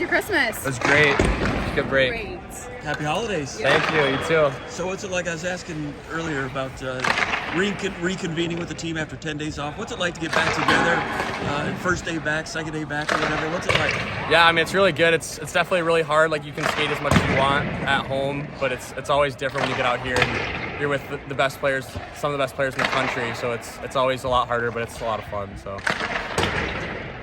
Your Christmas. It was great. Good break. Great. Happy holidays. Thank you. You too. So what's it like? I was asking earlier about reconvening with the team after 10 days off. What's it like to get back together? First day back, second day back, or whatever. What's it like? Yeah, I mean, it's really good. It's definitely really hard. Like, you can skate as much as you want at home, but it's always different when you get out here and you're with the best players, some of the best players in the country. So it's always a lot harder, but it's a lot of fun. So.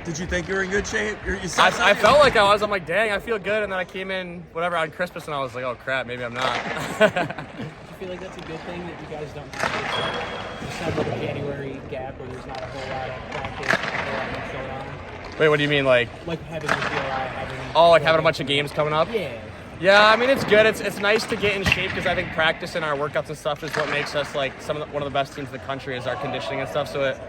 Did you think you were in good shape? I felt like I was. I'm like, dang, I feel good. And then I came in, whatever, on Christmas, and I was like, oh, crap, maybe I'm not. Do you feel like that's a good thing that you guys don't just have like a January gap where there's not a whole lot of practice, a whole lot going on? Wait, what do you mean, like? Like having the GLI, Having a bunch of games coming up? Yeah. Yeah, I mean, it's good. It's nice to get in shape because I think practice and our workouts and stuff is what makes us like one of the best teams in the country is our conditioning and stuff. So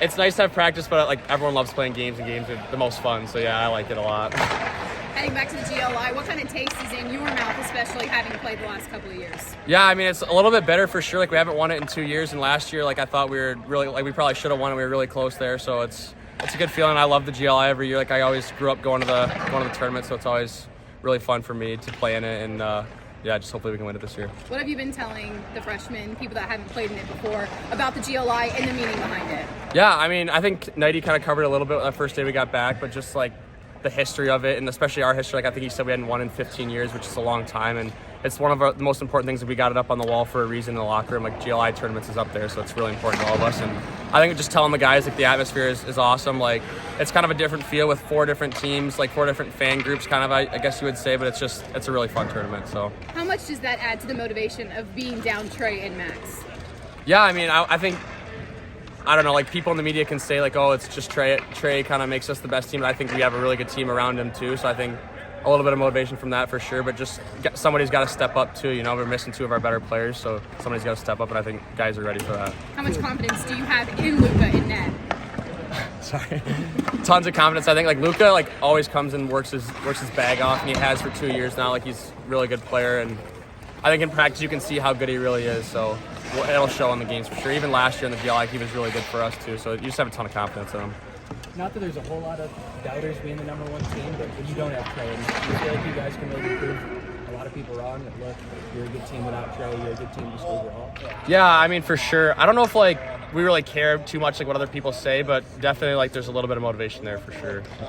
it's nice to have practice, but like everyone loves playing games, and games are the most fun. So yeah, I like it a lot. Heading back to the GLI, what kind of taste is in your mouth, especially having played the last couple of years? Yeah, I mean, it's a little bit better for sure. Like, we haven't won it in 2 years, and last year, like, I thought we were really, like, we probably should have won it. We were really close there, so it's a good feeling. I love the GLI every year. Like, I always grew up going to the tournament, so it's always really fun for me to play in it, and yeah, just hopefully we can win it this year. What have you been telling the freshmen, people that haven't played in it before, about the GLI and the meaning behind it? Yeah, I mean, I think Nighty kind of covered it a little bit that first day we got back, but just like the history of it, and especially our history. Like, I think he said we hadn't won in 15 years, which is a long time, and it's one of the most important things that we got it up on the wall for a reason in the locker room. Like, GLI tournaments is up there, so it's really important to all of us. And I think just telling the guys, like, the atmosphere is awesome. Like, it's kind of a different feel with 4 different teams, like 4 different fan groups, kind of, I guess you would say, but it's a really fun tournament. So how much does that add to the motivation of being down Trey and Max? Yeah, I mean, I think, I don't know, like, people in the media can say, like, oh, it's just Trey kind of makes us the best team, but I think we have a really good team around him too. So I think a little bit of motivation from that for sure, but just somebody's got to step up too. You know, we're missing 2 of our better players, so somebody's got to step up, and I think guys are ready for that. How much confidence do you have in Luka in net? Sorry. Tons of confidence. I think, like, Luka, like, always comes and works his bag off, and he has for 2 years now. Like, he's a really good player, and I think in practice you can see how good he really is. So it'll show in the games for sure. Even last year in the GLI, he was really good for us too. So you just have a ton of confidence in him. Not that there's a whole lot of doubters being the number 1 team, but when you don't have Trey, you feel like you guys can maybe prove a lot of people wrong that, look, you're a good team without Trey, you're a good team just overall. Yeah, I mean, for sure. I don't know if, like, we really care too much, like, what other people say, but definitely, like, there's a little bit of motivation there for sure. So.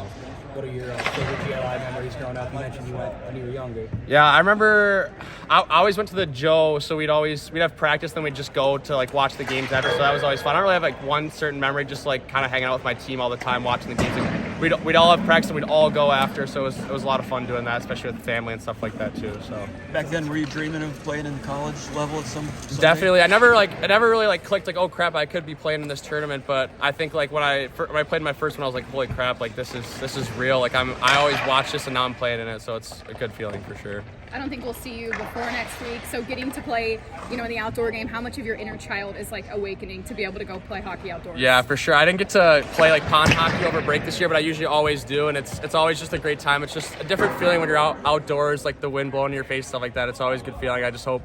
What are your favorite GLI memories growing up? You mentioned you went when you were younger. Yeah, I remember I always went to the Joe, so we'd have practice, then we'd just go to, like, watch the games after, so that was always fun. I don't really have, like, one certain memory, just, like, kind of hanging out with my team all the time, watching the games. And we'd all have practice, and we'd all go after, so it was a lot of fun doing that, especially with family and stuff like that too. So Back then, were you dreaming of playing in the college level at some definitely. way? I never really, like, clicked, like, oh crap, I could be playing in this tournament, but I think, like, when I played my first one, I was like, holy crap, like, this is real. Like, I always watch this, and now I'm playing in it, so it's a good feeling for sure. I don't think we'll see you before next week. So getting to play, in the outdoor game, how much of your inner child is, like, awakening to be able to go play hockey outdoors? Yeah, for sure. I didn't get to play, like, pond hockey over break this year, but I usually always do, and it's always just a great time. It's just a different feeling when you're outdoors, like the wind blowing in your face, stuff like that. It's always a good feeling. I just hope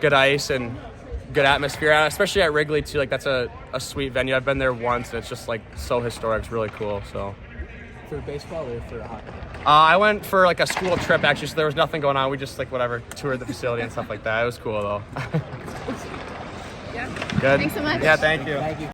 good ice and good atmosphere, especially at Wrigley too. Like, that's a sweet venue. I've been there once, and it's just, like, so historic. It's really cool. So. For baseball or for hockey? I went for, like, a school trip, actually, so there was nothing going on. We just, like, whatever, toured the facility and stuff like that. It was cool, though. Yeah. Good. Thanks so much. Yeah, thank you. Thank you.